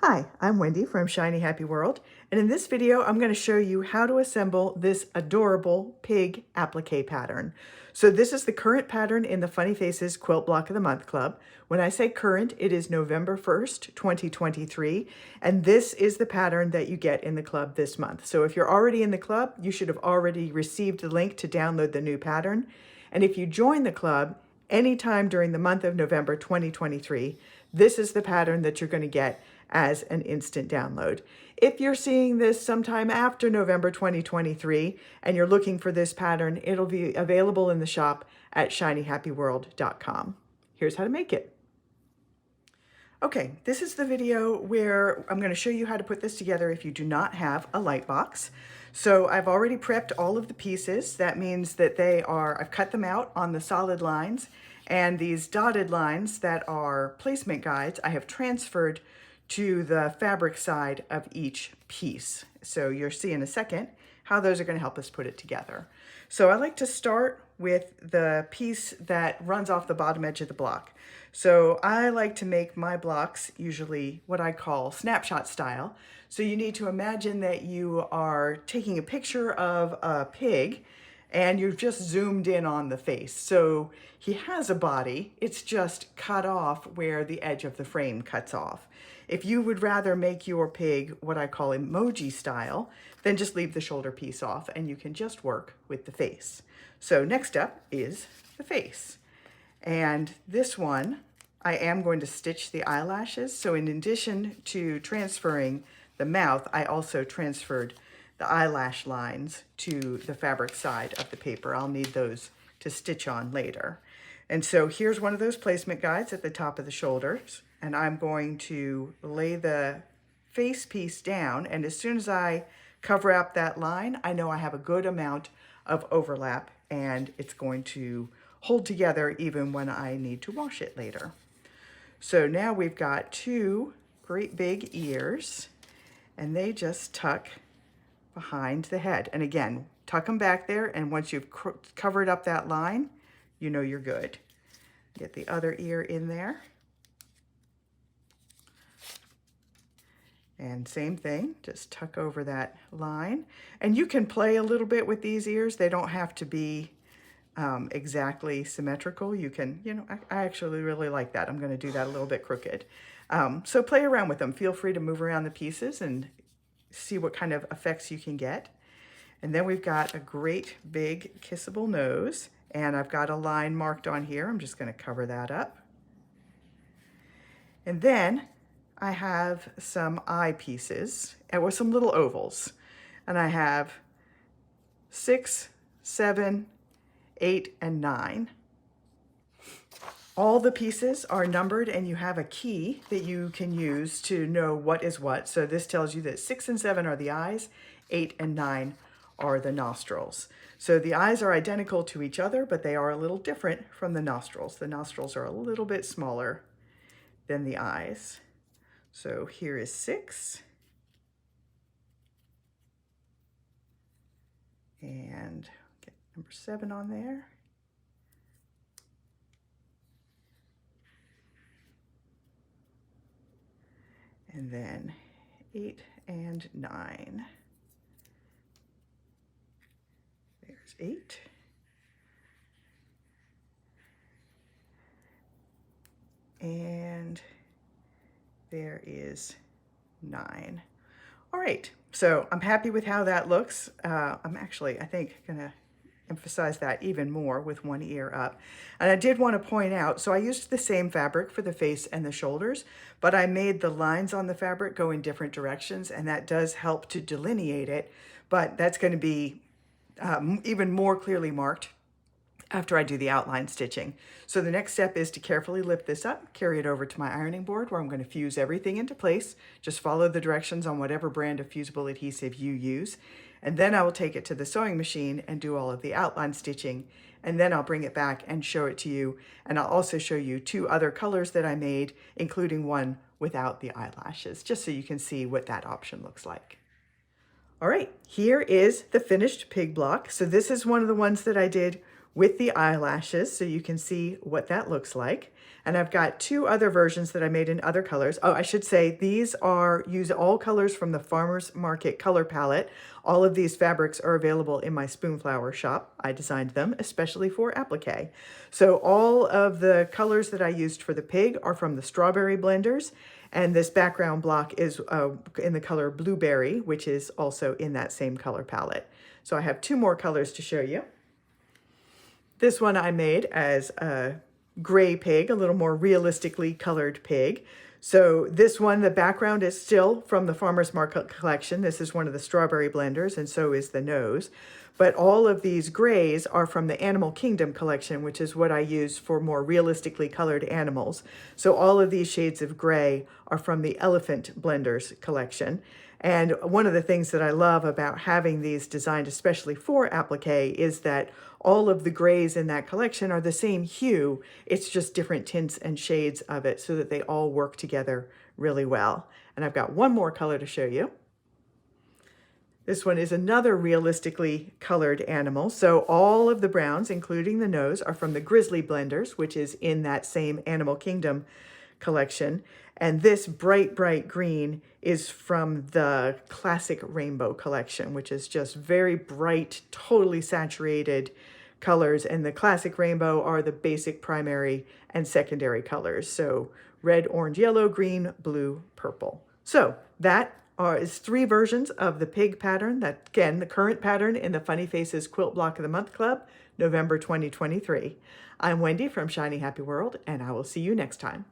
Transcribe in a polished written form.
Hi, I'm Wendy from Shiny Happy World, and in this video I'm going to show you how to assemble this adorable pig applique pattern. So this is the current pattern in the Funny Faces Quilt Block of the Month Club. When I say current, it is November 1st, 2023, and this is the pattern that you get in the club this month. So if you're already in the club, you should have already received the link to download the new pattern. And if you join the club anytime during the month of November 2023, this is the pattern that you're going to get as an instant download. If you're seeing this sometime after November 2023 and you're looking for this pattern, it'll be available in the shop at shinyhappyworld.com. Here's how to make it. Okay, this is the video where I'm going to show you how to put this together if you do not have a light box. So I've already prepped all of the pieces. That means that I've cut them out on the solid lines, and these dotted lines that are placement guides, I have transferred to the fabric side of each piece. So you'll see in a second how those are going to help us put it together. So I like to start with the piece that runs off the bottom edge of the block. So I like to make my blocks usually what I call snapshot style. So you need to imagine that you are taking a picture of a pig and you've just zoomed in on the face. So he has a body, it's just cut off where the edge of the frame cuts off. If you would rather make your pig what I call emoji style, then just leave the shoulder piece off and you can just work with the face. So next up is the face. And this one, I am going to stitch the eyelashes. So in addition to transferring the mouth, I also transferred the eyelash lines to the fabric side of the paper. I'll need those to stitch on later. And so here's one of those placement guides at the top of the shoulders, and I'm going to lay the face piece down, and as soon as I cover up that line, I know I have a good amount of overlap and it's going to hold together even when I need to wash it later. So now we've got two great big ears, and they just tuck behind the head. And again, tuck them back there, and once you've covered up that line, you know you're good. Get the other ear in there. And same thing, just tuck over that line. And you can play a little bit with these ears. They don't have to be exactly symmetrical. You can, I actually really like that. I'm going to do that a little bit crooked. So play around with them. Feel free to move around the pieces and see what kind of effects you can get. And then we've got a great big kissable nose, and I've got a line marked on here. I'm just going to cover that up. And then I have some eye pieces with some little ovals, and I have 6, 7, 8, and 9. All the pieces are numbered, and you have a key that you can use to know what is what. So this tells you that 6 and 7 are the eyes, 8 and 9 are the nostrils. So the eyes are identical to each other, but they are a little different from the nostrils. The nostrils are a little bit smaller than the eyes. So here is 6. And get number 7 on there. And then 8 and 9. There's 8. And there is 9. All right, so I'm happy with how that looks. I'm actually, I think, gonna emphasize that even more with one ear up. And I did want to point out, so I used the same fabric for the face and the shoulders, but I made the lines on the fabric go in different directions, and that does help to delineate it, but that's going to be even more clearly marked after I do the outline stitching. So the next step is to carefully lift this up, carry it over to my ironing board where I'm going to fuse everything into place. Just follow the directions on whatever brand of fusible adhesive you use. And then I will take it to the sewing machine and do all of the outline stitching. And then I'll bring it back and show it to you. And I'll also show you 2 other colors that I made, including one without the eyelashes, just so you can see what that option looks like. All right, here is the finished pig block. So this is one of the ones that I did with the eyelashes so you can see what that looks like. And I've got two other versions that I made in other colors. Oh, I should say these use all colors from the Farmer's Market color palette. All of these fabrics are available in my Spoonflower shop. I designed them especially for applique. So all of the colors that I used for the pig are from the strawberry blenders. And this background block is in the color blueberry, which is also in that same color palette. So I have two more colors to show you. This one I made as a gray pig, a little more realistically colored pig. So this one, the background is still from the Farmer's Market collection. This is one of the strawberry blenders, and so is the nose. But all of these grays are from the Animal Kingdom collection, which is what I use for more realistically colored animals. So all of these shades of gray are from the Elephant Blenders collection. And one of the things that I love about having these designed especially for applique is that all of the grays in that collection are the same hue. It's just different tints and shades of it so that they all work together really well. And I've got one more color to show you. This one is another realistically colored animal. So all of the browns, including the nose, are from the Grizzly Blenders, which is in that same Animal Kingdom collection. And this bright, bright green is from the Classic Rainbow collection, which is just very bright, totally saturated colors. And the Classic Rainbow are the basic primary and secondary colors. So red, orange, yellow, green, blue, purple. So that is three versions of the pig pattern. That, again, the current pattern in the Funny Faces Quilt Block of the Month Club, November 2023. I'm Wendy from Shiny Happy World, and I will see you next time.